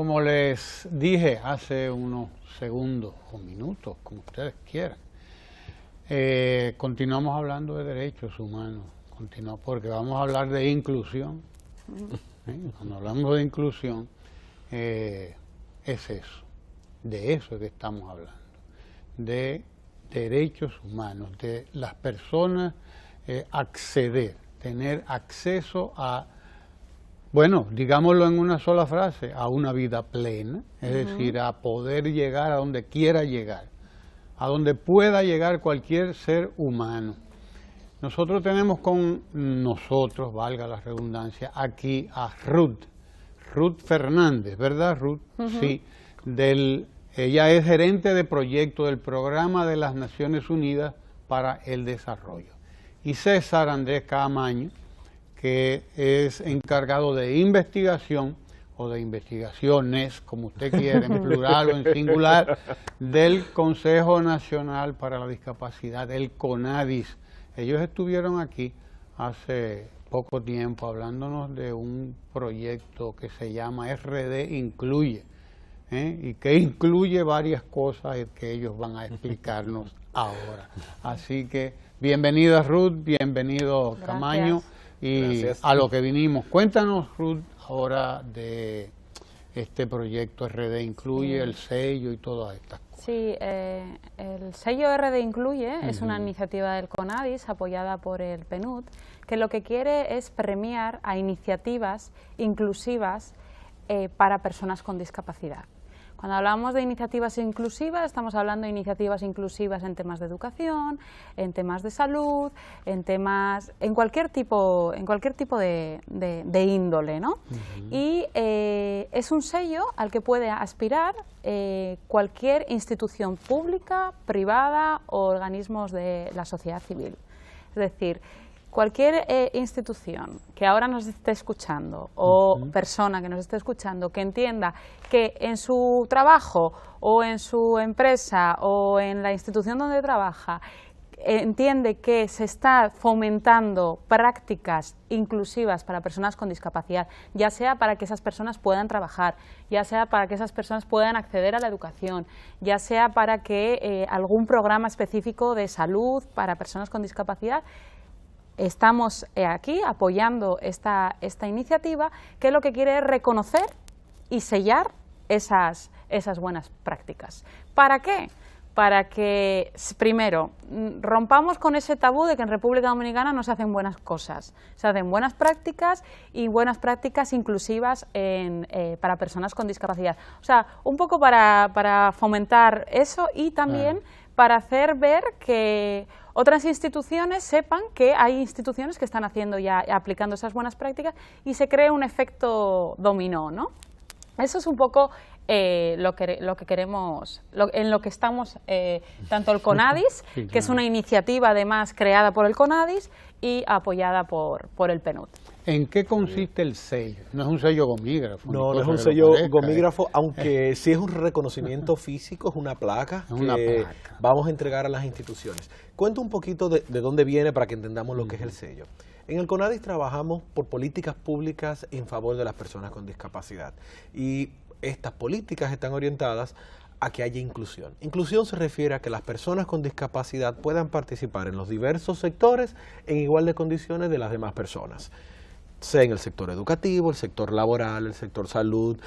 Como les dije hace unos segundos o minutos, como ustedes quieran, continuamos hablando de derechos humanos, porque vamos a hablar de inclusión. Cuando hablamos de inclusión, es eso, de eso que estamos hablando, de derechos humanos, de las personas acceder, tener acceso a, bueno, digámoslo en una sola frase, a una vida plena, es decir, a poder llegar a donde quiera llegar, a donde pueda llegar cualquier ser humano. Nosotros tenemos con nosotros, valga la redundancia, aquí a Ruth Fernández, ¿verdad, Ruth? Sí, ella es gerente de proyecto del Programa de las Naciones Unidas para el Desarrollo. Y César Andrés Caamaño, que es encargado de investigación, o de investigaciones, como usted quiere, en plural o en singular, del Consejo Nacional para la Discapacidad, el CONADIS. Ellos estuvieron aquí hace poco tiempo hablándonos de un proyecto que se llama RD Incluye, y que incluye varias cosas que ellos van a explicarnos ahora. Así que bienvenida Ruth, bienvenido Caamaño, y gracias. A lo que vinimos. Cuéntanos, Ruth, ahora de este proyecto RD Incluye, el sello y todas estas cosas. Sí, el sello RD Incluye es una iniciativa del CONADIS apoyada por el PNUD, que lo que quiere es premiar a iniciativas inclusivas para personas con discapacidad. Cuando hablamos de iniciativas inclusivas, estamos hablando de iniciativas inclusivas en temas de educación, en temas de salud, en cualquier tipo de índole, ¿no? Y es un sello al que puede aspirar cualquier institución pública, privada o organismos de la sociedad civil. Es decir, cualquier institución que ahora nos esté escuchando o persona que nos esté escuchando que entienda que en su trabajo o en su empresa o en la institución donde trabaja entiende que se está fomentando prácticas inclusivas para personas con discapacidad, ya sea para que esas personas puedan trabajar, ya sea para que esas personas puedan acceder a la educación, ya sea para que algún programa específico de salud para personas con discapacidad. Estamos aquí apoyando esta iniciativa que lo que quiere es reconocer y sellar esas buenas prácticas. ¿Para qué? Para que, primero, rompamos con ese tabú de que en República Dominicana no se hacen buenas cosas. Se hacen buenas prácticas y buenas prácticas inclusivas para personas con discapacidad. O sea, un poco para fomentar eso y también para hacer ver que otras instituciones sepan que hay instituciones que están haciendo ya, aplicando esas buenas prácticas y se cree un efecto dominó, ¿no? Eso es un poco lo que queremos, en lo que estamos, tanto el CONADIS, sí, claro, que es una iniciativa además creada por el CONADIS y apoyada por el PNUD. ¿En qué consiste el sello? No es un sello gomígrafo. No, no es un sello gomígrafo, aunque sí es un reconocimiento físico, es una placa que vamos a entregar a las instituciones. Cuento un poquito de dónde viene para que entendamos lo que es el sello. En el CONADIS trabajamos por políticas públicas en favor de las personas con discapacidad y estas políticas están orientadas a que haya inclusión. Inclusión se refiere a que las personas con discapacidad puedan participar en los diversos sectores en igual de condiciones de las demás personas, sea en el sector educativo, el sector laboral, el sector salud,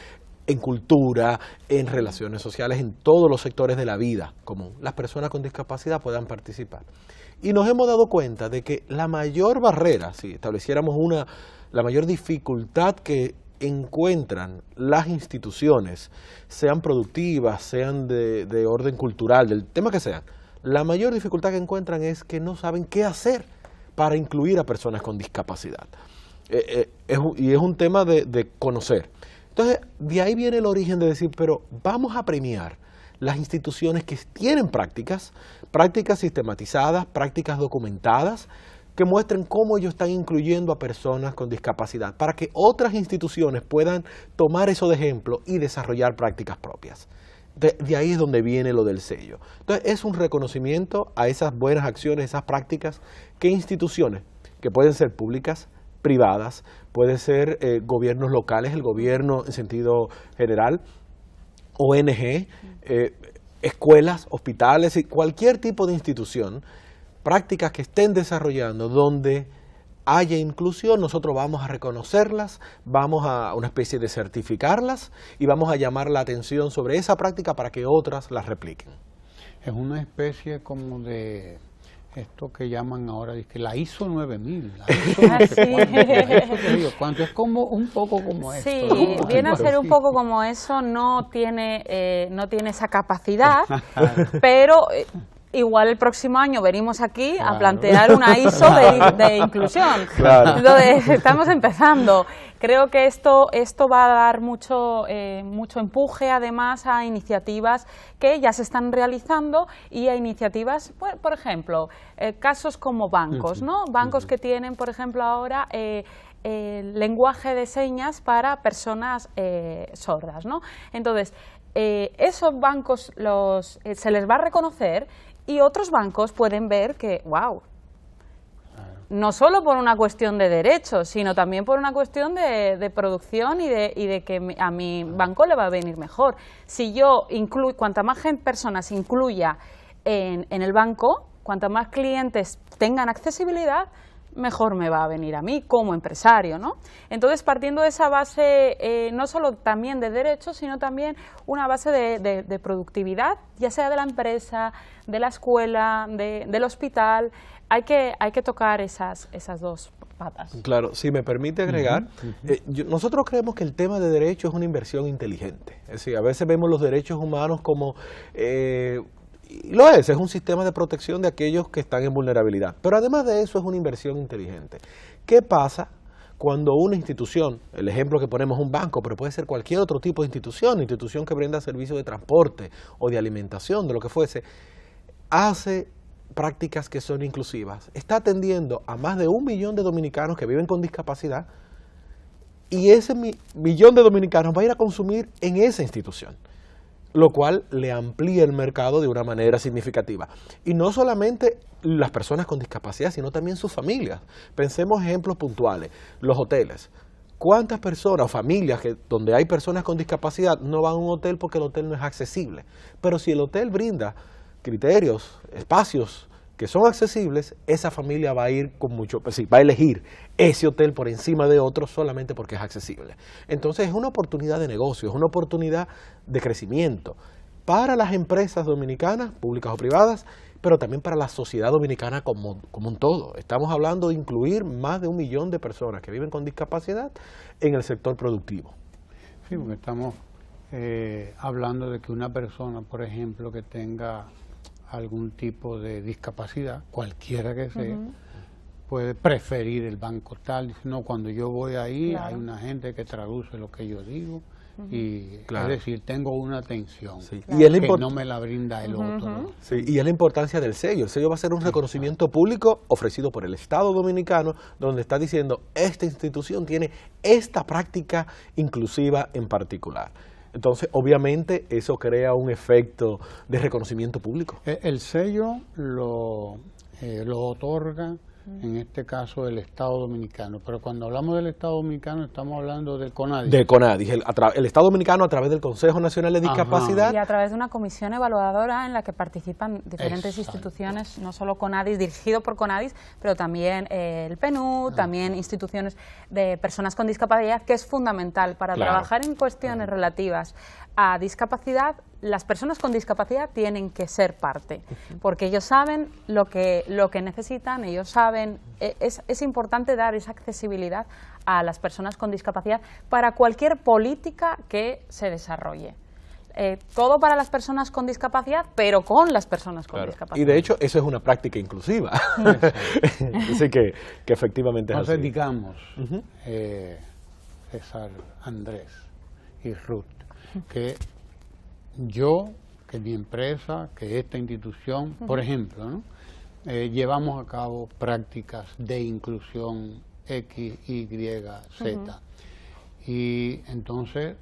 en cultura, en relaciones sociales, en todos los sectores de la vida común. Las personas con discapacidad puedan participar. Y nos hemos dado cuenta de que la mayor barrera, si estableciéramos la mayor dificultad que encuentran las instituciones, sean productivas, sean de orden cultural, del tema que sean, la mayor dificultad que encuentran es que no saben qué hacer para incluir a personas con discapacidad. Y es un tema de conocer. Entonces, de ahí viene el origen de decir, pero vamos a premiar las instituciones que tienen prácticas sistematizadas, prácticas documentadas, que muestren cómo ellos están incluyendo a personas con discapacidad, para que otras instituciones puedan tomar eso de ejemplo y desarrollar prácticas propias. De ahí es donde viene lo del sello. Entonces, es un reconocimiento a esas buenas acciones, esas prácticas que instituciones, que pueden ser públicas, privadas, puede ser gobiernos locales, el gobierno en sentido general, ONG, escuelas, hospitales y cualquier tipo de institución, prácticas que estén desarrollando donde haya inclusión, nosotros vamos a reconocerlas, vamos a una especie de certificarlas y vamos a llamar la atención sobre esa práctica para que otras las repliquen. Es una especie como de esto que llaman ahora, que la ISO 9000, la ISO no sé cuánto, es como un poco como esto. Sí, ¿no? viene a ser un poco como eso, no tiene esa capacidad, pero igual el próximo año venimos aquí a plantear una ISO de inclusión. Claro. Entonces, estamos empezando. Creo que esto va a dar mucho empuje, además, a iniciativas que ya se están realizando y a iniciativas, por ejemplo, casos como bancos, ¿no? Bancos que tienen, por ejemplo, ahora lenguaje de señas para personas sordas, ¿no? Entonces, esos bancos se les va a reconocer y otros bancos pueden ver que, wow, no solo por una cuestión de derechos, sino también por una cuestión de producción y de que a mi banco le va a venir mejor. Si yo cuanta más personas incluya en el banco, cuanta más clientes tengan accesibilidad, mejor me va a venir a mí como empresario, ¿no? Entonces, partiendo de esa base, no solo también de derechos, sino también una base de productividad, ya sea de la empresa, de la escuela, del hospital, hay que tocar esas dos patas. Claro, si me permite agregar, nosotros creemos que el tema de derechos es una inversión inteligente. Es decir, a veces vemos los derechos humanos como... y lo es un sistema de protección de aquellos que están en vulnerabilidad. Pero además de eso es una inversión inteligente. ¿Qué pasa cuando una institución, el ejemplo que ponemos un banco, pero puede ser cualquier otro tipo de institución que brinda servicios de transporte o de alimentación, de lo que fuese, hace prácticas que son inclusivas? Está atendiendo a más de 1 millón de dominicanos que viven con discapacidad y ese millón de dominicanos va a ir a consumir en esa institución, lo cual le amplía el mercado de una manera significativa. Y no solamente las personas con discapacidad, sino también sus familias. Pensemos ejemplos puntuales, los hoteles. ¿Cuántas personas o familias donde hay personas con discapacidad no van a un hotel porque el hotel no es accesible? Pero si el hotel brinda criterios, espacios que son accesibles, esa familia va a ir va a elegir ese hotel por encima de otro solamente porque es accesible. Entonces es una oportunidad de negocio, es una oportunidad de crecimiento para las empresas dominicanas, públicas o privadas, pero también para la sociedad dominicana como un todo. Estamos hablando de incluir más de 1 millón de personas que viven con discapacidad en el sector productivo. Sí, porque estamos hablando de que una persona, por ejemplo, que tenga algún tipo de discapacidad, cualquiera que sea, puede preferir el banco tal. Dice, no, cuando yo voy ahí, claro, hay una gente que traduce lo que yo digo, y claro, es decir, tengo una atención que no me la brinda el otro. Sí, y es la importancia del sello. El sello va a ser un reconocimiento público ofrecido por el Estado Dominicano, donde está diciendo, esta institución tiene esta práctica inclusiva en particular. Entonces, obviamente, eso crea un efecto de reconocimiento público. El sello lo otorga, en este caso, el Estado Dominicano. Pero cuando hablamos del Estado Dominicano, estamos hablando del CONADIS. Del CONADIS. El Estado Dominicano, a través del Consejo Nacional de Discapacidad. Y a través de una comisión evaluadora en la que participan diferentes instituciones, no solo CONADIS, dirigido por CONADIS, pero también el PNUD, también instituciones de personas con discapacidad, que es fundamental para trabajar en cuestiones relativas a discapacidad. Las personas con discapacidad tienen que ser parte, porque ellos saben lo que necesitan, ellos saben, es importante dar esa accesibilidad a las personas con discapacidad para cualquier política que se desarrolle. Todo para las personas con discapacidad, pero con las personas con discapacidad. Y de hecho, eso es una práctica inclusiva. Así que efectivamente es así. Entonces, digamos, César, Andrés y Ruth, que mi empresa, que esta institución, por ejemplo, ¿no? Llevamos a cabo prácticas de inclusión X, Y, Z. Y entonces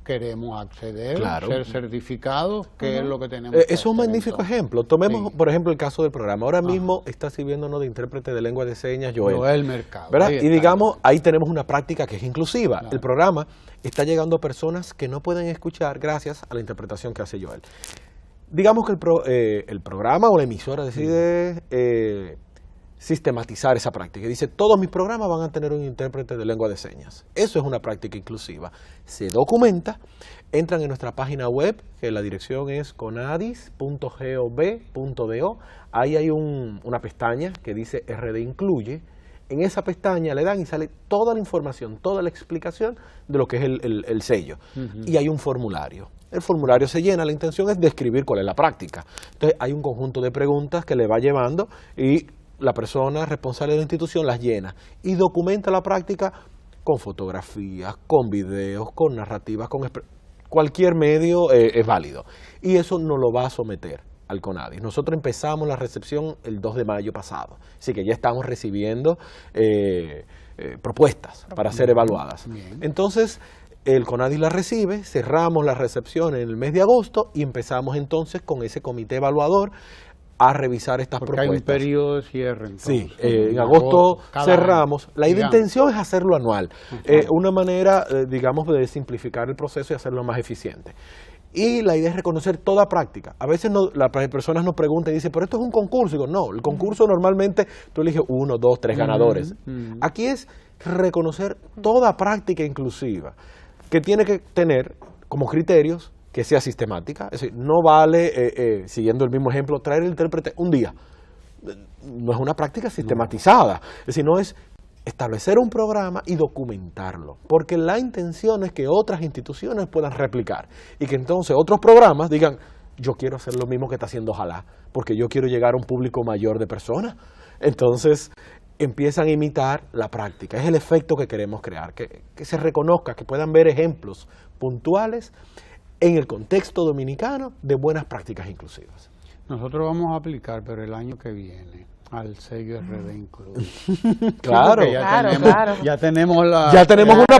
queremos acceder, claro, ser certificados, que es lo que tenemos que es un hacer, magnífico entonces. ejemplo. Tomemos, Sí. por ejemplo, el caso del programa. Ahora mismo está sirviéndonos de intérprete de lengua de señas Joel Mercado. ¿verdad? Ahí Y está. digamos, ahí tenemos una práctica que es inclusiva. Claro. El programa está llegando a personas que no pueden escuchar gracias a la interpretación que hace Joel. Digamos que el programa o la emisora decide sistematizar esa práctica. Y dice, todos mis programas van a tener un intérprete de lengua de señas. Eso es una práctica inclusiva. Se documenta, entran en nuestra página web, que la dirección es conadis.gov.do. Ahí hay una pestaña que dice RD Incluye. En esa pestaña le dan y sale toda la información, toda la explicación de lo que es el sello. Y hay un formulario. El formulario se llena, la intención es describir cuál es la práctica. Entonces hay un conjunto de preguntas que le va llevando y la persona responsable de la institución las llena y documenta la práctica con fotografías, con videos, con narrativas, con cualquier medio es válido. Y eso nos lo va a someter al CONADIS. Nosotros empezamos la recepción el 2 de mayo pasado, así que ya estamos recibiendo propuestas para ser evaluadas. Bien. Entonces, el CONADIS la recibe, cerramos la recepción en el mes de agosto y empezamos entonces con ese comité evaluador a revisar estas Porque propuestas. hay un periodo de cierre, entonces. Sí, en agosto cada cerramos. año, La digamos. intención es hacerlo anual. Una manera, digamos, de simplificar el proceso y hacerlo más eficiente. Y la idea es reconocer toda práctica. A veces las personas nos preguntan y dicen, pero esto es un concurso. Y digo, no, el concurso normalmente tú eliges 1, 2, 3 ganadores. Aquí es reconocer toda práctica inclusiva, que tiene que tener como criterios que sea sistemática. Es decir, no vale, siguiendo el mismo ejemplo, traer el intérprete un día. No es una práctica sistematizada. Es decir, no es establecer un programa y documentarlo, porque la intención es que otras instituciones puedan replicar y que entonces otros programas digan, yo quiero hacer lo mismo que está haciendo Ojalá, porque yo quiero llegar a un público mayor de personas. Entonces empiezan a imitar la práctica. Es el efecto que queremos crear, que se reconozca, que puedan ver ejemplos puntuales en el contexto dominicano de buenas prácticas inclusivas. Nosotros vamos a aplicar, pero el año que viene, al sello RD Incluye. Claro, Sí, ya tenemos una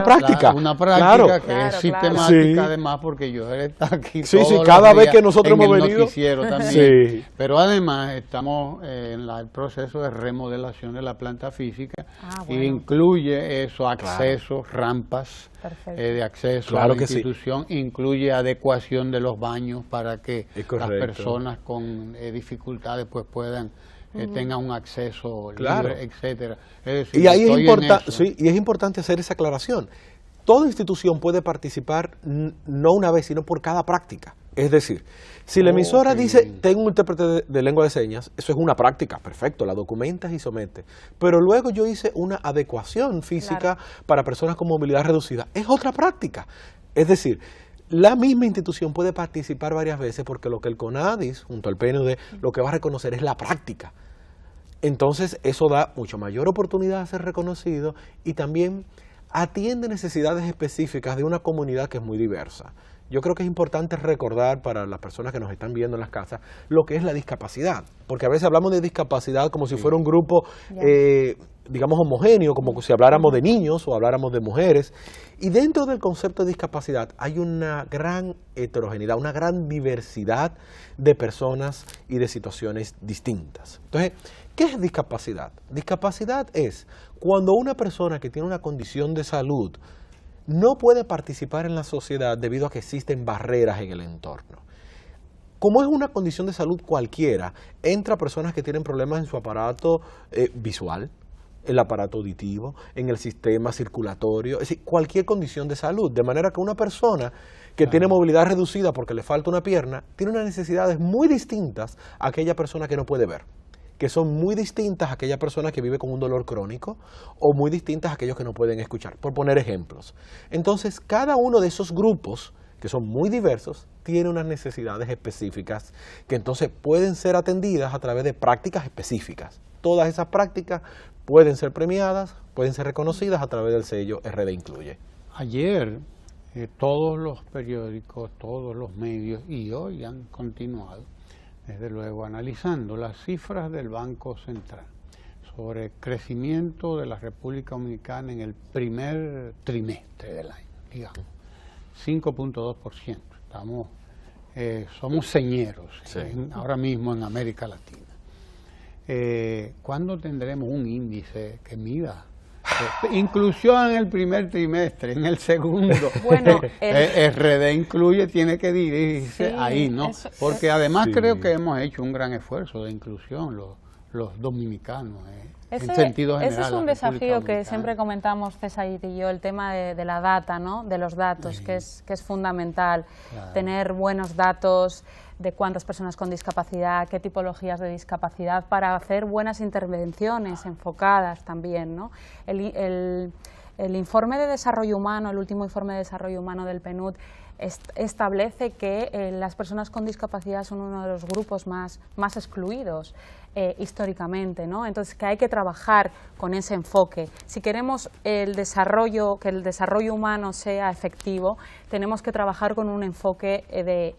práctica. Una práctica Claro. que es Claro. sistemática, Sí. además, porque yo está aquí Sí, todos sí, los cada vez días que nosotros en hemos el venido. noticiero también. Sí. Pero además estamos en el proceso de remodelación de la planta física bueno. y incluye eso, accesos, rampas Perfecto. de acceso Claro a la que sí. institución, incluye adecuación de los baños para que Es las correcto. personas con dificultades pues puedan tengan un acceso Claro. libre, etcétera. Es decir, Y ahí estoy en eso. sí, y es importante hacer esa aclaración. Toda institución puede participar no una vez, sino por cada práctica. Es decir, si la emisora qué dice, bien. tengo un intérprete de lengua de señas, eso es una práctica, perfecto, la documentas y sometes. Pero luego yo hice una adecuación física para personas con movilidad reducida, es otra práctica. Es decir, la misma institución puede participar varias veces porque lo que el CONADIS, junto al PNUD, lo que va a reconocer es la práctica. Entonces, eso da mucho mayor oportunidad a ser reconocido y también atiende necesidades específicas de una comunidad que es muy diversa. Yo creo que es importante recordar para las personas que nos están viendo en las casas lo que es la discapacidad, porque a veces hablamos de discapacidad como si fuera un grupo, digamos, homogéneo, como si habláramos de niños o habláramos de mujeres, y dentro del concepto de discapacidad hay una gran heterogeneidad, una gran diversidad de personas y de situaciones distintas. Entonces, ¿qué es discapacidad? Discapacidad es cuando una persona que tiene una condición de salud no puede participar en la sociedad debido a que existen barreras en el entorno. Como es una condición de salud cualquiera, entra personas que tienen problemas en su aparato visual, el aparato auditivo, en el sistema circulatorio, es decir, cualquier condición de salud. De manera que una persona que tiene movilidad reducida porque le falta una pierna, tiene unas necesidades muy distintas a aquella persona que no puede ver, que son muy distintas a aquella persona que vive con un dolor crónico o muy distintas a aquellos que no pueden escuchar, por poner ejemplos. Entonces, cada uno de esos grupos, que son muy diversos, tiene unas necesidades específicas que entonces pueden ser atendidas a través de prácticas específicas. Todas esas prácticas pueden ser premiadas, pueden ser reconocidas a través del sello RD Incluye. Ayer todos los periódicos, todos los medios y hoy han continuado desde luego analizando las cifras del Banco Central sobre el crecimiento de la República Dominicana en el primer trimestre del año, digamos. 5.2%. Somos señeros sí. ahora mismo en América Latina. ¿Cuándo tendremos un índice que mida? Inclusión en el primer trimestre, en el segundo. Bueno, RD Incluye tiene que dirigirse ahí, ¿no? Porque además creo que hemos hecho un gran esfuerzo de inclusión los dominicanos. En sentido general, ese es un desafío que siempre comentamos César y yo, el tema de la data, ¿no? De los datos, que es fundamental. Claro. Tener buenos datos de cuántas personas con discapacidad, qué tipologías de discapacidad, para hacer buenas intervenciones enfocadas también, ¿no? El informe de desarrollo humano, el último informe de desarrollo humano del PNUD, establece que las personas con discapacidad son uno de los grupos más excluidos históricamente, ¿no? Entonces, que hay que trabajar con ese enfoque. Si queremos que el desarrollo humano sea efectivo, tenemos que trabajar con un enfoque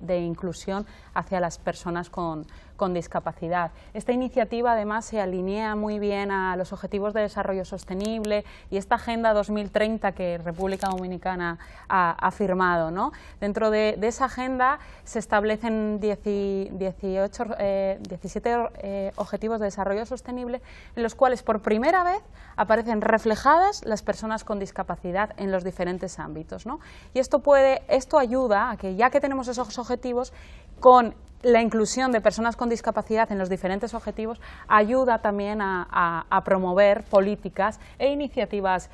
de inclusión hacia las personas con discapacidad. Esta iniciativa además se alinea muy bien a los Objetivos de Desarrollo Sostenible y esta Agenda 2030 que República Dominicana ha firmado, ¿no? Dentro de esa agenda se establecen 17 Objetivos de Desarrollo Sostenible en los cuales por primera vez aparecen reflejadas las personas con discapacidad en los diferentes ámbitos, ¿no? Y esto ayuda a que, ya que tenemos esos objetivos, con la inclusión de personas con discapacidad en los diferentes objetivos, ayuda también a promover políticas e iniciativas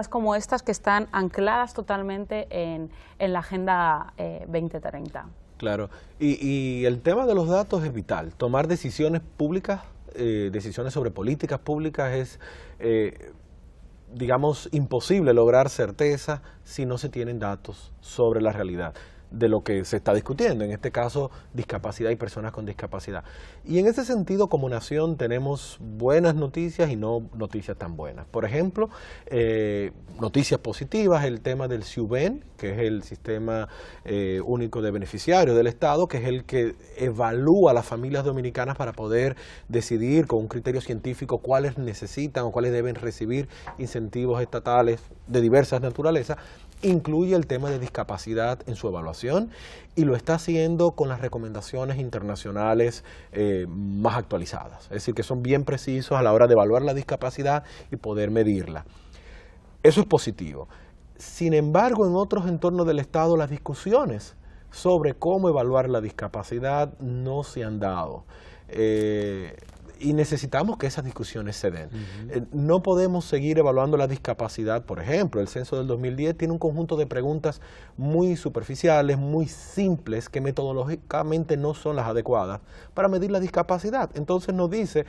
como estas que están ancladas totalmente en la Agenda 2030. Claro, y el tema de los datos es vital. Tomar decisiones públicas, decisiones sobre políticas públicas es, digamos, imposible lograr certeza si no se tienen datos sobre la realidad de lo que se está discutiendo, en este caso discapacidad y personas con discapacidad. Y en ese sentido, como nación, tenemos buenas noticias y no noticias tan buenas. Por ejemplo, noticias positivas, el tema del SIUBEN, que es el Sistema Único de Beneficiarios del Estado, que es el que evalúa a las familias dominicanas para poder decidir con un criterio científico cuáles necesitan o cuáles deben recibir incentivos estatales de diversas naturalezas. Incluye el tema de discapacidad en su evaluación y lo está haciendo con las recomendaciones internacionales más actualizadas. Es decir, que son bien precisos a la hora de evaluar la discapacidad y poder medirla. Eso es positivo. Sin embargo, en otros entornos del Estado, las discusiones sobre cómo evaluar la discapacidad no se han dado. Y necesitamos que esas discusiones se den. No podemos seguir evaluando la discapacidad. Por ejemplo, el censo del 2010 tiene un conjunto de preguntas muy superficiales, muy simples, que metodológicamente no son las adecuadas para medir la discapacidad. Entonces nos dice,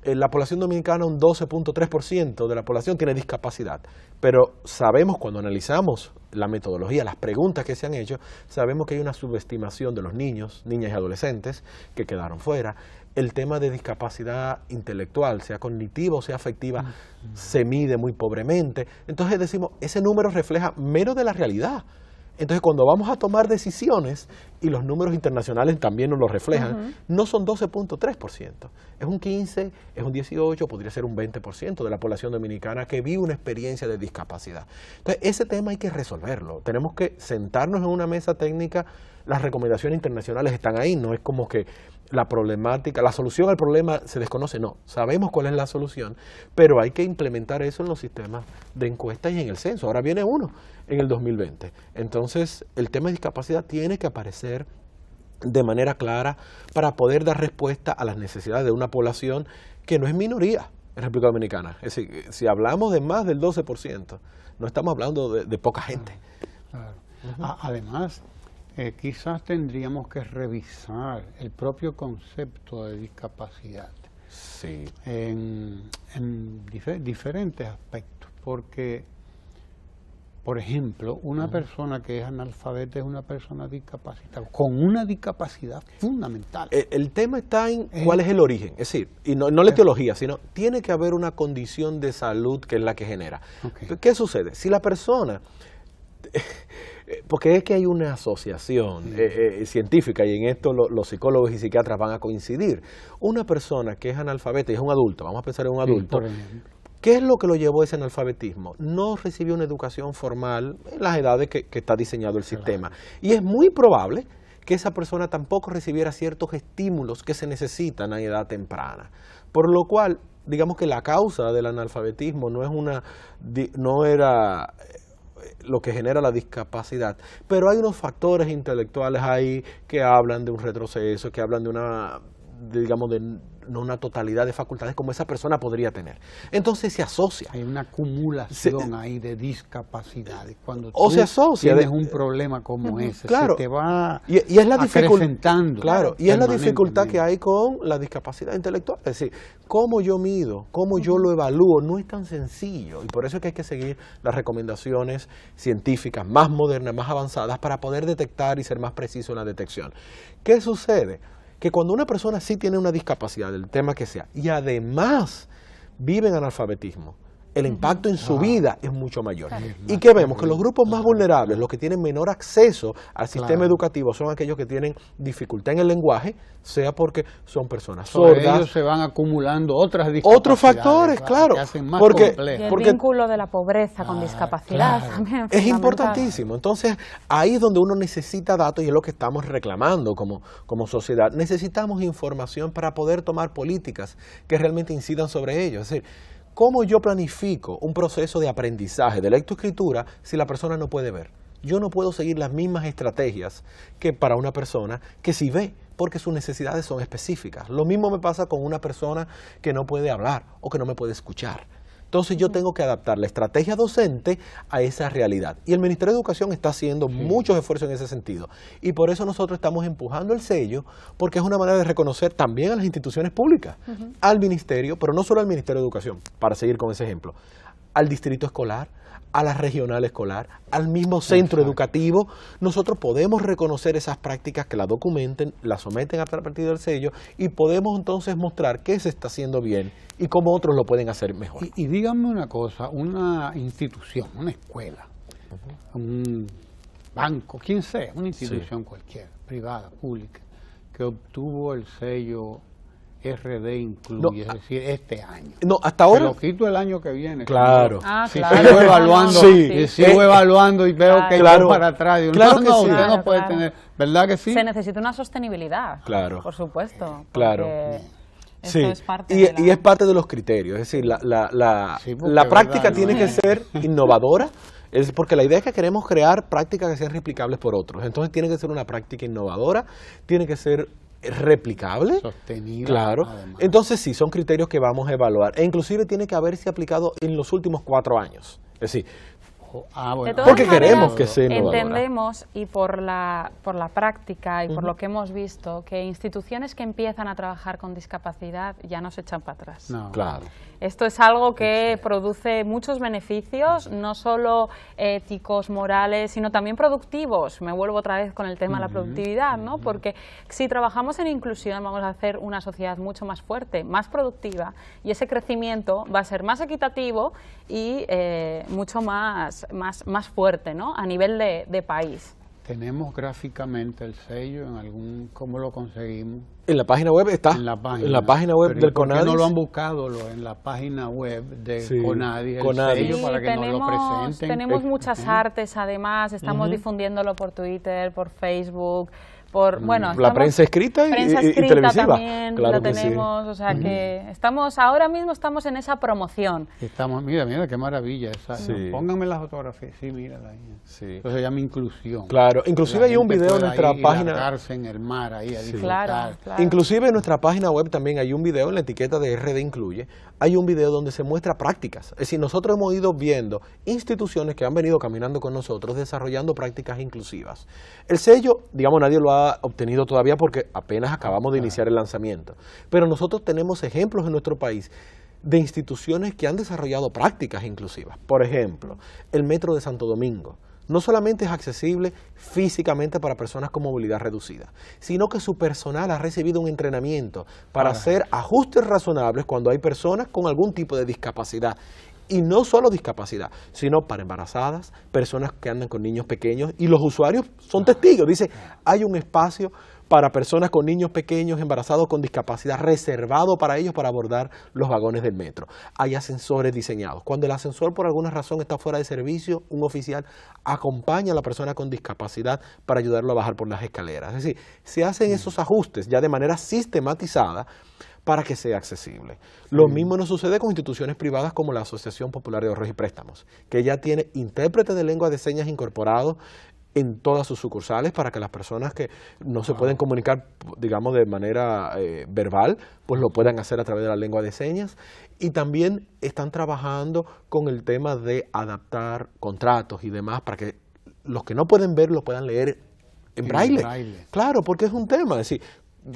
la población dominicana, un 12.3% de la población tiene discapacidad. Pero sabemos, cuando analizamos la metodología, las preguntas que se han hecho, sabemos que hay una subestimación de los niños, niñas y adolescentes que quedaron fuera. El tema de discapacidad intelectual, sea cognitiva o sea afectiva, se mide muy pobremente. Entonces decimos, ese número refleja menos de la realidad. Entonces, cuando vamos a tomar decisiones, y los números internacionales también nos lo reflejan, no son 12.3%, es un 15%, es un 18%, podría ser un 20% de la población dominicana que vive una experiencia de discapacidad. Entonces, ese tema hay que resolverlo. Tenemos que sentarnos en una mesa técnica, las recomendaciones internacionales están ahí, no es como que la problemática, la solución al problema se desconoce, no, sabemos cuál es la solución, pero hay que implementar eso en los sistemas de encuestas y en el censo. Ahora viene uno en el 2020. Entonces, el tema de discapacidad tiene que aparecer de manera clara para poder dar respuesta a las necesidades de una población que no es minoría en República Dominicana. Es decir, si hablamos de más del 12%, no estamos hablando de poca gente. Claro. Además, quizás tendríamos que revisar el propio concepto de discapacidad en diferentes aspectos, porque, por ejemplo, una persona que es analfabeta es una persona discapacitada, con una discapacidad fundamental. El tema está en cuál es el origen, es decir, y no la etiología, sino tiene que haber una condición de salud que es la que genera. ¿Qué sucede? Si la persona... Porque es que hay una asociación científica, y en esto los psicólogos y psiquiatras van a coincidir. Una persona que es analfabeta y es un adulto, vamos a pensar en un adulto, ¿Qué es lo que lo llevó a ese analfabetismo? No recibió una educación formal en las edades que está diseñado el sistema. Y es muy probable que esa persona tampoco recibiera ciertos estímulos que se necesitan a edad temprana. Por lo cual, digamos que la causa del analfabetismo no era lo que genera la discapacidad, pero hay unos factores intelectuales ahí que hablan de un retroceso, que hablan de una totalidad de facultades como esa persona podría tener. Entonces se asocia. Hay una acumulación ahí de discapacidades. Cuando se asocia tienes un problema como ese, claro, se te va y es la acrecentando. Claro, y es la dificultad que hay con la discapacidad intelectual. Es decir, cómo yo mido, cómo yo lo evalúo, no es tan sencillo. Y por eso es que hay que seguir las recomendaciones científicas más modernas, más avanzadas, para poder detectar y ser más preciso en la detección. ¿Qué sucede? Que cuando una persona sí tiene una discapacidad, del tema que sea, y además vive en analfabetismo, el impacto en su vida es mucho mayor. ¿Y qué vemos? Que los grupos más vulnerables, los que tienen menor acceso al sistema educativo, son aquellos que tienen dificultad en el lenguaje, sea porque son personas sordas. Sobre ellos se van acumulando otras discapacidades. Otros factores, claro. Y el vínculo de la pobreza con discapacidad también es importantísimo. Entonces, ahí es donde uno necesita datos y es lo que estamos reclamando como sociedad. Necesitamos información para poder tomar políticas que realmente incidan sobre ellos. Es decir, ¿cómo yo planifico un proceso de aprendizaje de lectoescritura si la persona no puede ver? Yo no puedo seguir las mismas estrategias que para una persona que sí ve, porque sus necesidades son específicas. Lo mismo me pasa con una persona que no puede hablar o que no me puede escuchar. Entonces yo tengo que adaptar la estrategia docente a esa realidad. Y el Ministerio de Educación está haciendo muchos esfuerzos en ese sentido. Y por eso nosotros estamos empujando el sello, porque es una manera de reconocer también a las instituciones públicas, al Ministerio, pero no solo al Ministerio de Educación, para seguir con ese ejemplo, al distrito escolar, a la regional escolar, al mismo centro educativo. Nosotros podemos reconocer esas prácticas, que las documenten, las someten a partir del sello, y podemos entonces mostrar qué se está haciendo bien y cómo otros lo pueden hacer mejor. Y díganme una cosa, una institución, una escuela, un banco, quien sea, una institución cualquiera, privada, pública, que obtuvo el sello RD Incluye, es decir, este año. No, hasta ahora. Lo quito el año que viene. Claro. Si sigo evaluando, sigo evaluando y veo que voy para atrás. Digo, usted no puede tener, ¿verdad que sí? Se necesita una sostenibilidad. Claro. Por supuesto. Claro. Sí, es parte y es parte de los criterios. Es decir, la práctica tiene que ser innovadora. Es porque la idea es que queremos crear prácticas que sean replicables por otros. Entonces tiene que ser una práctica innovadora, tiene que ser replicable, sostenible, claro. Además. Entonces sí, son criterios que vamos a evaluar, e inclusive tiene que haberse aplicado en los últimos 4 años. Es decir, porque queremos que sea innovadora. Entendemos, y por la práctica y por lo que hemos visto, que instituciones que empiezan a trabajar con discapacidad ya no se echan para atrás. No. Claro. Esto es algo que produce muchos beneficios, no solo éticos, morales, sino también productivos. Me vuelvo otra vez con el tema de la productividad, ¿no? Porque si trabajamos en inclusión vamos a hacer una sociedad mucho más fuerte, más productiva, y ese crecimiento va a ser más equitativo y mucho más fuerte, ¿no? A nivel de país. ¿Tenemos gráficamente el sello en algún, cómo lo conseguimos? En la página web está. En la página web del CONADIS. ¿Por qué no lo han buscado en la página web de CONADIS, el sello, para que nos lo presenten? Tenemos muchas artes, además, estamos difundiéndolo por Twitter, por Facebook, por, bueno, la prensa escrita y televisiva también, claro lo tenemos, o sea que ahora mismo estamos en esa promoción. Mira qué maravilla esa. Pónganme las fotografías, mírala ahí. Eso se llama inclusión. Claro, inclusive hay un video en nuestra página. En el mar ahí a disfrutar. Claro. Inclusive en nuestra página web también hay un video en la etiqueta de RD Incluye, hay un video donde se muestra prácticas. Es decir, nosotros hemos ido viendo instituciones que han venido caminando con nosotros desarrollando prácticas inclusivas. El sello, digamos, nadie lo ha obtenido todavía porque apenas acabamos de iniciar el lanzamiento. Pero nosotros tenemos ejemplos en nuestro país de instituciones que han desarrollado prácticas inclusivas. Por ejemplo, el Metro de Santo Domingo. No solamente es accesible físicamente para personas con movilidad reducida, sino que su personal ha recibido un entrenamiento para hacer ajustes razonables cuando hay personas con algún tipo de discapacidad. Y no solo discapacidad, sino para embarazadas, personas que andan con niños pequeños, y los usuarios son testigos. Dice, hay un espacio para personas con niños pequeños, embarazados con discapacidad, reservado para ellos para abordar los vagones del metro. Hay ascensores diseñados. Cuando el ascensor por alguna razón está fuera de servicio, un oficial acompaña a la persona con discapacidad para ayudarlo a bajar por las escaleras. Es decir, se hacen esos ajustes ya de manera sistematizada para que sea accesible. Lo mismo nos sucede con instituciones privadas como la Asociación Popular de Ahorros y Préstamos, que ya tiene intérprete de lengua de señas incorporado en todas sus sucursales para que las personas que no se pueden comunicar, digamos, de manera verbal, pues lo puedan hacer a través de la lengua de señas. Y también están trabajando con el tema de adaptar contratos y demás para que los que no pueden ver lo puedan leer en braille. Claro, porque es un tema, es decir,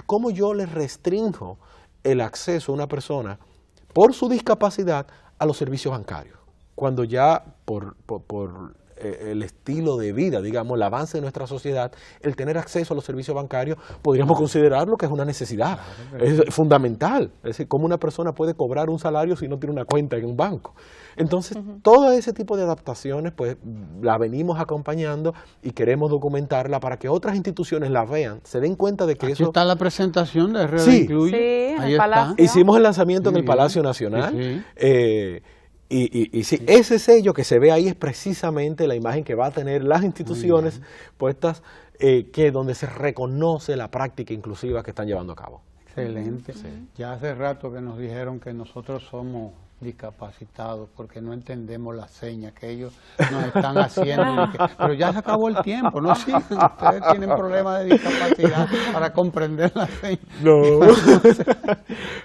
¿cómo yo les restringo el acceso a una persona por su discapacidad a los servicios bancarios? Cuando ya por el estilo de vida, digamos, el avance de nuestra sociedad, el tener acceso a los servicios bancarios, podríamos considerarlo que es una necesidad, es fundamental. Es decir, cómo una persona puede cobrar un salario si no tiene una cuenta en un banco. Entonces, todo ese tipo de adaptaciones, pues, la venimos acompañando y queremos documentarla para que otras instituciones la vean, se den cuenta de que Aquí eso... está la presentación de RD Incluye. Sí, Ahí el Palacio. Hicimos el lanzamiento en el Palacio Nacional. Y sí, ese sello que se ve ahí es precisamente la imagen que va a tener las instituciones puestas, que donde se reconoce la práctica inclusiva que están llevando a cabo. Excelente. Ya hace rato que nos dijeron que nosotros somos discapacitados porque no entendemos las señas que ellos nos están haciendo. Pero ya se acabó el tiempo, no sigan. Ustedes tienen problemas de discapacidad para comprender las señas.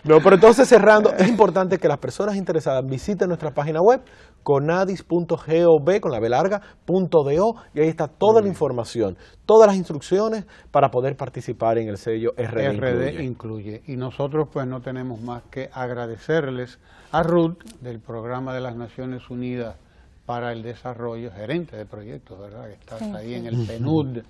No, pero entonces cerrando, es importante que las personas interesadas visiten nuestra página web, conadis.gov, con la B larga, .do, y ahí está toda la información, todas las instrucciones para poder participar en el sello RD Incluye. Y nosotros pues no tenemos más que agradecerles a Ruth del Programa de las Naciones Unidas para el Desarrollo, gerente de proyectos, ¿verdad? Que estás ahí en el PNUD,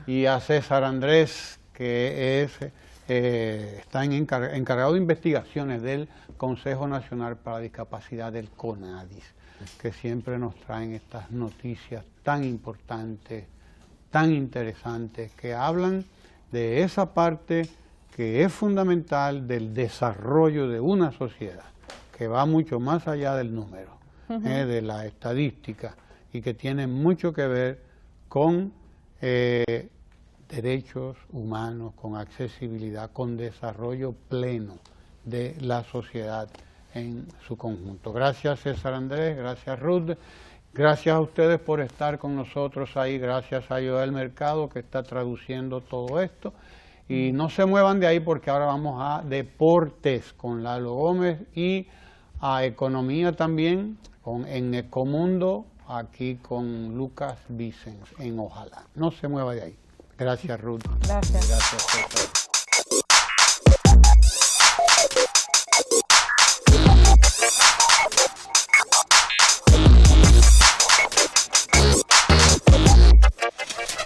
y a César Andrés, que es está encargado de investigaciones del Consejo Nacional para la Discapacidad, del CONADIS, que siempre nos traen estas noticias tan importantes, tan interesantes, que hablan de esa parte que es fundamental del desarrollo de una sociedad, que va mucho más allá del número, de la estadística, y que tiene mucho que ver con derechos humanos, con accesibilidad, con desarrollo pleno de la sociedad en su conjunto. Gracias César Andrés, gracias Ruth, gracias a ustedes por estar con nosotros ahí, gracias a Joel Mercado que está traduciendo todo esto. Y no se muevan de ahí porque ahora vamos a deportes con Lalo Gómez y a economía también en Ecomundo, aquí con Lucas Vicens en Ojalá. No se mueva de ahí. Gracias Ruth. Gracias. Gracias César.